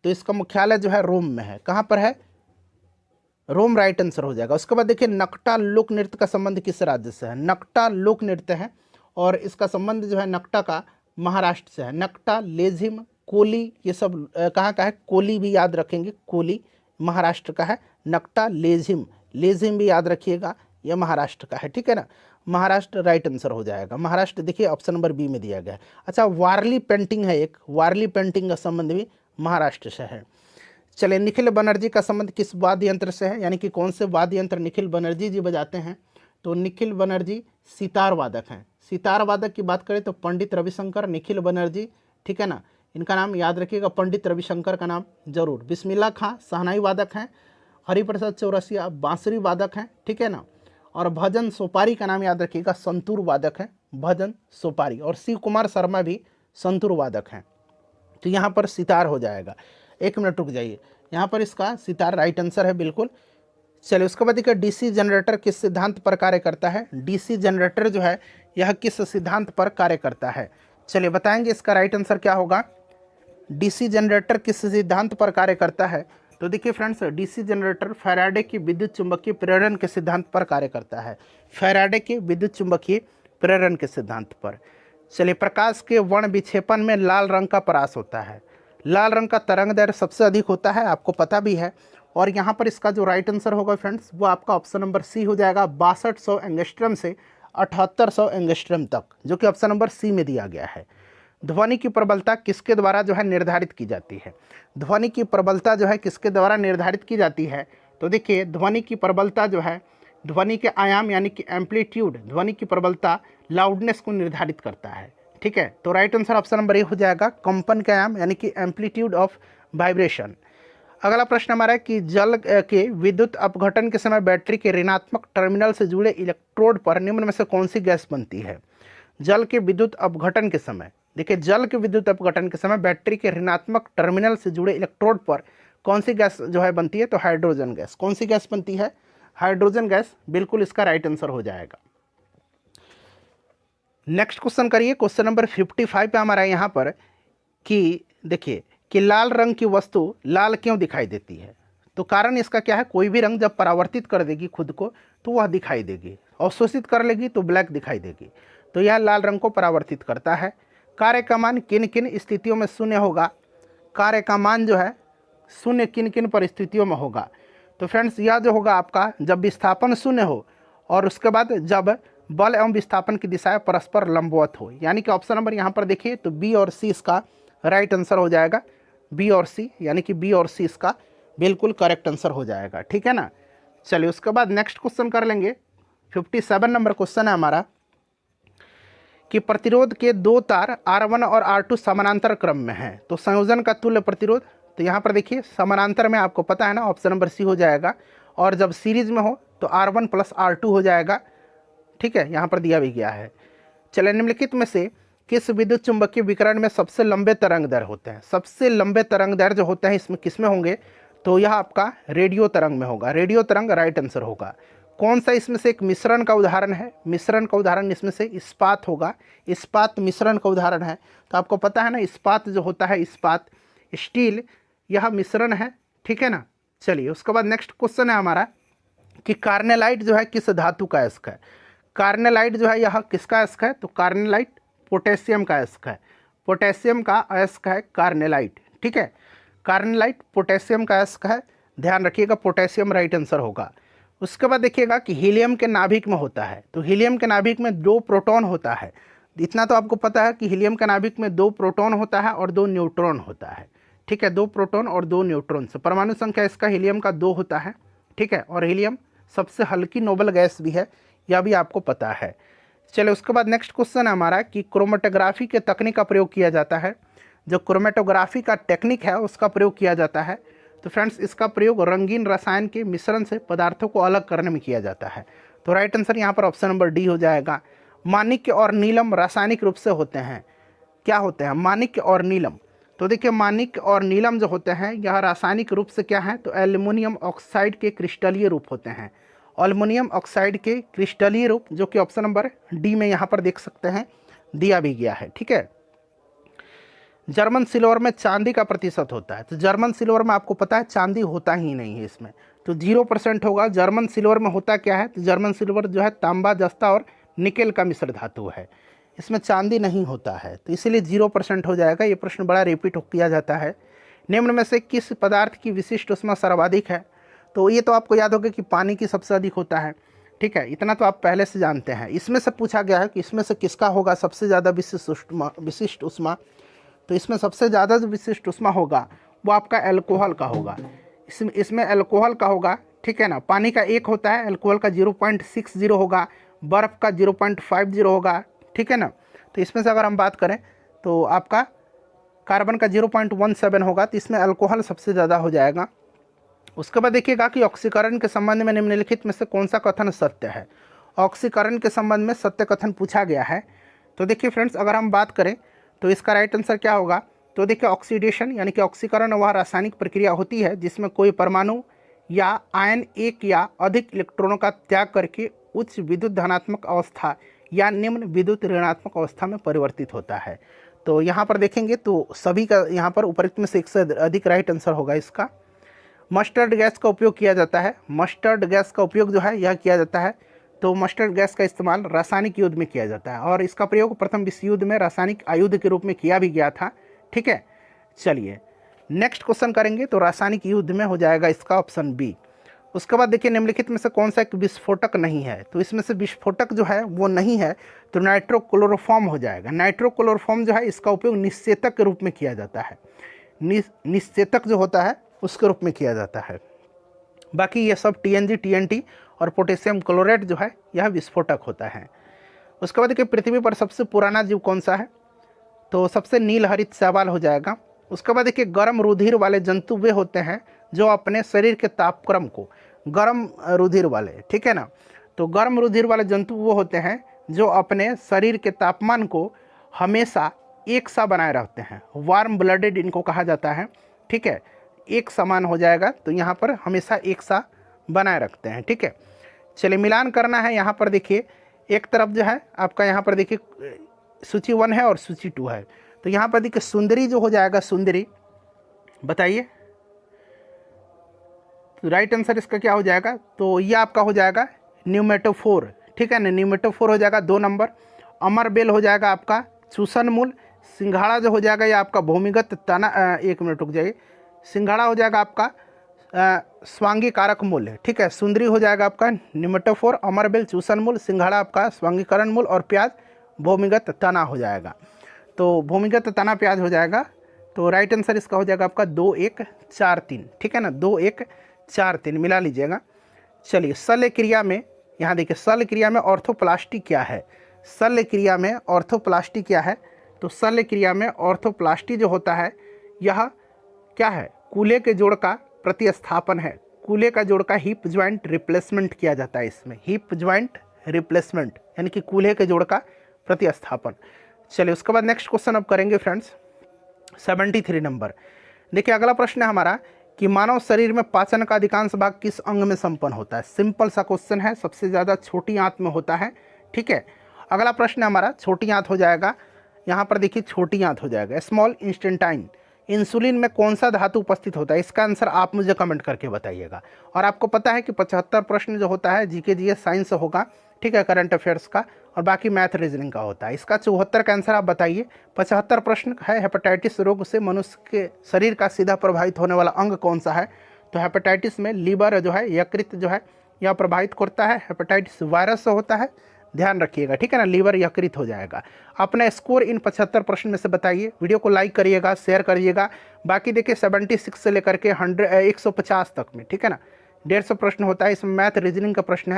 Speaker 1: तो इसका मुख्यालय जो है रोम में है। कहाँ पर है, रोम राइट आंसर हो जाएगा। उसके बाद देखिए नकटा लोक नृत्य का संबंध किस राज्य से है। नकटा लोक नृत्य है और इसका संबंध जो है नकटा का महाराष्ट्र से है। नकटा, लेझिम, कोली, ये सब कहाँ का है, कोली भी याद रखेंगे, कोली महाराष्ट्र का है। नकटा, लेझिम, लेझिम भी याद रखिएगा, यह महाराष्ट्र का है। ठीक है ना, महाराष्ट्र राइट आंसर हो जाएगा। महाराष्ट्र देखिए ऑप्शन नंबर बी में दिया गया है। अच्छा, वारली पेंटिंग है एक, वारली पेंटिंग का संबंध भी महाराष्ट्र से है। चलिए, निखिल बनर्जी का संबंध किस वाद्य यंत्र से है, यानी कि कौन से वाद्य यंत्र निखिल बनर्जी जी बजाते हैं, तो निखिल बनर्जी सितार वादक हैं। सितार वादक की बात करें तो पंडित रविशंकर, निखिल बनर्जी, ठीक है ना, इनका नाम याद रखिएगा, पंडित रविशंकर का नाम जरूर। बिस्मिल्लाह खां शहनाई वादक हैं। हरिप्रसाद चौरसिया बांसुरी वादक हैं। ठीक है ना, और भजन सोपारी का नाम याद रखिएगा, संतूर वादक हैं, भजन सोपारी। और शिव कुमार शर्मा भी संतूर वादक हैं। तो यहाँ पर सितार हो जाएगा। 1 मिनट रुक जाइए, यहाँ पर इसका सितार राइट आंसर है बिल्कुल। चलिए, उसके बाद देखिए डीसी जनरेटर किस सिद्धांत पर कार्य करता है। डीसी जनरेटर जो है यह किस सिद्धांत पर कार्य करता है, चलिए बताएंगे इसका राइट आंसर क्या होगा। डीसी जनरेटर किस सिद्धांत पर कार्य करता है, तो देखिए फ्रेंड्स, डीसी जनरेटर फैराडे की विद्युत चुंबकीय प्रेरण के सिद्धांत पर कार्य करता है। फैराडे के विद्युत चुंबकीय प्रेरण के सिद्धांत पर। चलिए, प्रकाश के वर्ण विक्षेपण में लाल रंग का परास होता है। लाल रंग का तरंग दैर्घ्य सबसे अधिक होता है, आपको पता भी है। और यहाँ पर इसका जो राइट आंसर होगा फ्रेंड्स, वो आपका ऑप्शन नंबर सी हो जाएगा, 6200 एंगस्ट्रम से 7800 एंगस्ट्रम तक, जो कि ऑप्शन नंबर सी में दिया गया है। ध्वनि की प्रबलता किसके द्वारा जो है निर्धारित की जाती है। ध्वनि की प्रबलता जो है किसके द्वारा निर्धारित की जाती है, तो देखिए ध्वनि की प्रबलता जो है, ध्वनि के आयाम यानी कि एम्पलीट्यूड, ध्वनि की प्रबलता लाउडनेस को निर्धारित करता है। ठीक है, तो right answer option number A हो जाएगा, कंपन के आयाम यानी कि एम्पलीट्यूड ऑफ वाइब्रेशन। अगला प्रश्न हमारा है कि जल के विद्युत अपघटन के समय बैटरी के ऋणात्मक टर्मिनल से जुड़े इलेक्ट्रोड पर निम्न में से कौन सी गैस बनती है। जल के विद्युत अपघटन के समय, देखिए जल के विद्युत अपघटन के समय बैटरी के ऋणात्मक टर्मिनल से जुड़े इलेक्ट्रोड पर कौन सी गैस जो है बनती है, तो हाइड्रोजन गैस। कौन सी गैस बनती है, हाइड्रोजन गैस, बिल्कुल इसका राइट आंसर हो जाएगा। नेक्स्ट क्वेश्चन करिए, क्वेश्चन नंबर 55 पे हमारा यहाँ पर कि देखिए कि लाल रंग की वस्तु लाल क्यों दिखाई देती है, तो कारण इसका क्या है, कोई भी रंग जब परावर्तित कर देगी खुद को तो वह दिखाई देगी, अवशोषित कर लेगी तो ब्लैक दिखाई देगी, तो यह लाल रंग को परावर्तित करता है। कार्य का मान किन किन स्थितियों में शून्य होगा, कार्य का मान जो है शून्य किन किन परिस्थितियों में होगा, तो फ्रेंड्स यह जो होगा आपका जब विस्थापन शून्य हो और उसके बाद जब बल एवं विस्थापन की दिशाएं परस्पर लंबवत हो, यानी कि ऑप्शन नंबर यहाँ पर देखिए तो बी और सी इसका राइट आंसर हो जाएगा। बी और सी, यानी कि बी और सी इसका बिल्कुल करेक्ट आंसर हो जाएगा। ठीक है ना। चलिए, उसके बाद नेक्स्ट क्वेश्चन कर लेंगे। 57 नंबर क्वेश्चन है हमारा कि प्रतिरोध के 2 तार R1 और R2 समानांतर क्रम में हैं, तो संयोजन का तुल्य प्रतिरोध, तो यहाँ पर देखिए समानांतर में आपको पता है ना, ऑप्शन नंबर सी हो जाएगा। और जब सीरीज में हो तो R1 + R2 हो जाएगा। ठीक है, यहाँ पर दिया भी गया है। चलिए, निम्नलिखित में से किस विद्युत चुंबकीय विकिरण में सबसे लंबे तरंग दैर्घ्य होते हैं। सबसे लंबे तरंग दैर्घ्य जो होते हैं इसमें किस में होंगे, तो यह आपका रेडियो तरंग में होगा। रेडियो तरंग राइट आंसर होगा। कौन सा इसमें से एक मिश्रण का उदाहरण है, मिश्रण का उदाहरण इसमें से इस्पात होगा। इस्पात मिश्रण का उदाहरण है, तो आपको पता है ना इस्पात जो होता है, इस्पात स्टील, यह मिश्रण है। ठीक है ना। चलिए, उसके बाद नेक्स्ट क्वेश्चन है हमारा कि कार्नेलाइट जो है किस धातु का अयस्क है। कार्नेलाइट जो है यह किसका अयस्क है, तो कार्नेलाइट पोटेशियम का अयस्क है। पोटेशियम का अयस्क है कार्नेलाइट। ठीक है, कार्नेलाइट पोटेशियम का अयस्क है, ध्यान रखिएगा, पोटेशियम राइट आंसर होगा। उसके बाद देखिएगा कि हीलियम के नाभिक में होता है, तो हीलियम के नाभिक में 2 प्रोटॉन होता है। इतना तो आपको पता है कि हीलियम के नाभिक में 2 प्रोटॉन होता है और 2 न्यूट्रॉन होता है। ठीक है, 2 प्रोटॉन और 2 न्यूट्रॉन से परमाणु संख्या इसका हीलियम का 2 होता है। ठीक है, और हीलियम सबसे हल्की नोबल गैस भी है, यह भी आपको पता है। चलिए उसके बाद नेक्स्ट क्वेश्चन है हमारा कि क्रोमेटोग्राफी के तकनीक का प्रयोग किया जाता है। जो क्रोमेटोग्राफी का टेक्निक है उसका प्रयोग किया जाता है। तो फ्रेंड्स इसका प्रयोग रंगीन रसायन के मिश्रण से पदार्थों को अलग करने में किया जाता है। तो राइट आंसर यहाँ पर ऑप्शन नंबर डी हो जाएगा। माणिक्य और नीलम रासायनिक रूप से होते हैं, क्या होते हैं? माणिक्य और नीलम। तो देखिए माणिक्य और नीलम जो होते हैं यह रासायनिक रूप से क्या है? तो एल्युमिनियम ऑक्साइड के क्रिस्टलीय रूप होते हैं। एल्युमिनियम ऑक्साइड के क्रिस्टलीय रूप, जो कि ऑप्शन नंबर डी में यहाँ पर देख सकते हैं दिया भी गया है। ठीक है। जर्मन सिल्वर में चांदी का प्रतिशत होता है। तो जर्मन सिल्वर में आपको पता है चांदी होता ही नहीं है इसमें, तो 0% होगा। जर्मन सिल्वर में होता क्या है? तो जर्मन सिल्वर जो है तांबा, जस्ता और निकेल का मिश्र धातु है, इसमें चांदी नहीं होता है, तो इसीलिए 0% हो जाएगा। ये प्रश्न बड़ा रिपीट किया जाता है। निम्न में से किस पदार्थ की विशिष्ट ऊष्मा सर्वाधिक है? तो ये तो आपको याद होगा कि पानी की सबसे अधिक होता है। ठीक है, इतना तो आप पहले से जानते हैं। इसमें से पूछा गया है कि इसमें से किसका होगा सबसे ज़्यादा विशिष्ट ऊष्मा। तो इसमें सबसे ज़्यादा जो विशिष्ट ऊष्मा होगा वो आपका अल्कोहल का होगा। इसमें अल्कोहल का होगा। ठीक है ना। पानी का 1 होता है, अल्कोहल का 0.60 होगा, बर्फ़ का 0.50 होगा। ठीक है ना। तो इसमें से अगर हम बात करें तो आपका कार्बन का 0.17 होगा, तो इसमें अल्कोहल सबसे ज़्यादा हो जाएगा। उसके बाद देखिएगा कि ऑक्सीकरण के संबंध में निम्नलिखित में से कौन सा कथन सत्य है। ऑक्सीकरण के संबंध में सत्य कथन पूछा गया है। तो देखिए फ्रेंड्स, अगर हम बात करें तो इसका राइट आंसर क्या होगा? तो देखिए ऑक्सीडेशन यानी कि ऑक्सीकरण वह रासायनिक प्रक्रिया होती है जिसमें कोई परमाणु या आयन एक या अधिक इलेक्ट्रॉनों का त्याग करके उच्च विद्युत धनात्मक अवस्था या निम्न विद्युत ऋणात्मक अवस्था में परिवर्तित होता है। तो यहाँ पर देखेंगे तो सभी का यहाँ पर उपरोक्त में से एक से अधिक राइट आंसर होगा इसका। मस्टर्ड गैस का उपयोग किया जाता है। मस्टर्ड गैस का उपयोग जो है यह किया जाता है। तो मस्टर्ड गैस का इस्तेमाल रासायनिक युद्ध में किया जाता है और इसका प्रयोग प्रथम विश्व युद्ध में रासायनिक आयुध के रूप में किया भी गया था। ठीक है। चलिए नेक्स्ट क्वेश्चन करेंगे। तो रासायनिक युद्ध में हो जाएगा इसका ऑप्शन बी। उसके बाद देखिए निम्नलिखित में से कौन सा एक विस्फोटक नहीं है। तो इसमें से विस्फोटक जो है वो नहीं है, तो नाइट्रोक्लोरोफॉर्म हो जाएगा। नाइट्रोक्लोरोफॉर्म जो है इसका उपयोग निश्चेतक के रूप में किया जाता है। निश्चेतक जो होता है उसके रूप में किया जाता है। बाकी ये सब TNG, TNT और पोटेशियम क्लोराइड जो है यह विस्फोटक होता है। उसके बाद देखिए पृथ्वी पर सबसे पुराना जीव कौन सा है? तो सबसे नीलहरित शैवाल हो जाएगा। उसके बाद देखिए गर्म रुधिर वाले जंतु वे होते हैं जो अपने शरीर के तापक्रम को, गर्म रुधिर वाले, ठीक है ना। तो गर्म रुधिर वाले जंतु वो होते हैं जो अपने शरीर के तापमान को हमेशा एक सा बनाए रखते हैं। वार्म ब्लडेड इनको कहा जाता है। ठीक है, एक समान हो जाएगा, तो यहाँ पर हमेशा एक सा बनाए रखते हैं। ठीक है। चलिए मिलान करना है। यहाँ पर देखिए एक तरफ जो है आपका, यहाँ पर देखिए सूची 1 है और सूची 2 है। तो यहाँ पर देखिए सुंदरी जो हो जाएगा, सुंदरी बताइए तो राइट आंसर इसका क्या हो जाएगा? तो ये आपका हो जाएगा न्यूमेटोफोर। ठीक है ना, न्यूमेटोफोर हो जाएगा 2 नंबर। अमरबेल हो जाएगा आपका चूसन मूल। सिंघाड़ा जो हो जाएगा ये आपका भूमिगत तना, 1 मिनट रुक जाइए। सिंघाड़ा हो जाएगा आपका स्वांगी कारक मूल्य। ठीक है, सुंदरी हो जाएगा आपका न्यूमेटोफोर, अमरबेल चूसन मूल, सिंघाड़ा आपका स्वांगीकरण मूल और प्याज भूमिगत तना हो जाएगा। तो भूमिगत तना प्याज हो जाएगा। तो राइट आंसर इसका हो जाएगा आपका 2, 1, 4, 3। ठीक है ना, 2, 1, 4, 3 मिला लीजिएगा। चलिए शल्य क्रिया में, यहाँ देखिए शल्य क्रिया में ऑर्थोप्लास्टी क्या है? शल्य क्रिया में ऑर्थोप्लास्टी क्या है? तो शल्य क्रिया में ऑर्थोप्लास्टी जो होता है यह क्या है? कूल्हे के जोड़ का प्रतिस्थापन है। कूल्हे का जोड़ का हिप ज्वाइंट रिप्लेसमेंट किया जाता है इसमें। हिप ज्वाइंट रिप्लेसमेंट यानी कि कूल्हे के जोड़ का प्रतिस्थापन। चलिए उसके बाद नेक्स्ट क्वेश्चन अब करेंगे फ्रेंड्स 73 नंबर। देखिए अगला प्रश्न है हमारा कि मानव शरीर में पाचन का अधिकांश भाग किस अंग में संपन्न होता है? सिंपल सा क्वेश्चन है, सबसे ज़्यादा छोटी आंत में होता है। ठीक है। अगला प्रश्न हमारा छोटी आंत हो जाएगा। यहाँ पर देखिए छोटी आंत हो जाएगा, स्मॉल इंस्टेंटाइन। इंसुलिन में कौन सा धातु उपस्थित होता है? इसका आंसर आप मुझे कमेंट करके बताइएगा। और आपको पता है कि 75 प्रश्न जो होता है GK GS साइंस होगा, ठीक है, करंट अफेयर्स का, और बाकी मैथ रीजनिंग का होता है। इसका 74 का आंसर आप बताइए। 75 प्रश्न है हेपेटाइटिस रोग से मनुष्य के शरीर का सीधा प्रभावित होने वाला अंग कौन सा है? तो हेपेटाइटिस में लीवर जो है, यकृत जो है यह प्रभावित करता है। हेपेटाइटिस वायरस से होता है, ध्यान रखिएगा। ठीक है ना, लीवर यकृत हो जाएगा। अपना स्कोर इन 75 प्रश्न में से बताइए। वीडियो को लाइक करिएगा, शेयर करिएगा। बाकी देखिए 76 से लेकर के 150 तक में, ठीक है ना, 150 प्रश्न होता है। इसमें मैथ रीजनिंग का प्रश्न है।